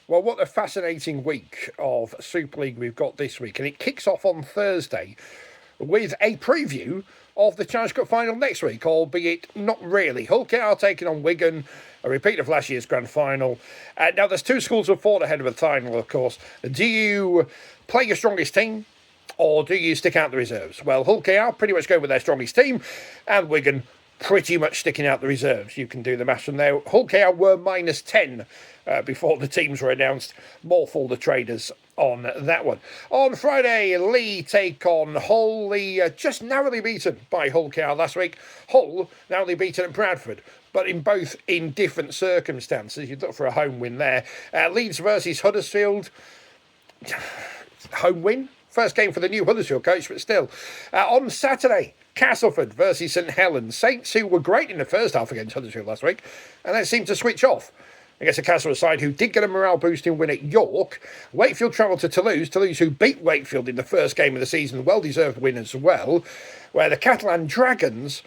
Well, what a fascinating week of Super League we've got this week. And it kicks off on Thursday with a preview of the Challenge Cup final next week, albeit not really. Hull KR taking on Wigan, a repeat of last year's grand final. Now, there's two schools of thought ahead of the final, of course. Do you play your strongest team, or do you stick out the reserves? Well, Hull KR pretty much go with their strongest team, and Wigan pretty much sticking out the reserves. You can do the maths from there. Hull KR were -10 before the teams were announced. More for the traders on that one. On Friday, Lee take on Hull. Lee just narrowly beaten by Hull KR last week. Hull narrowly beaten at Bradford, but both in different circumstances. You'd look for a home win there. Leeds versus Huddersfield. Home win? First game for the new Huddersfield coach, but still. On Saturday, Castleford versus St Helens. Saints, who were great in the first half against Huddersfield last week, and then seemed to switch off against a Castleford side who did get a morale-boosting win at York. Wakefield travelled to Toulouse. Toulouse, who beat Wakefield in the first game of the season, well-deserved win as well, where the Catalan Dragons,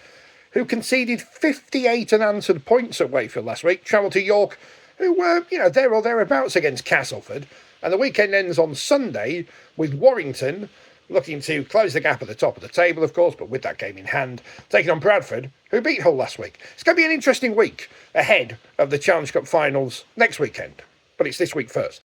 who conceded 58 unanswered points at Wakefield last week, travelled to York, who were, there or thereabouts against Castleford. And the weekend ends on Sunday with Warrington looking to close the gap at the top of the table, of course, but with that game in hand, taking on Bradford, who beat Hull last week. It's going to be an interesting week ahead of the Challenge Cup finals next weekend, but it's this week first.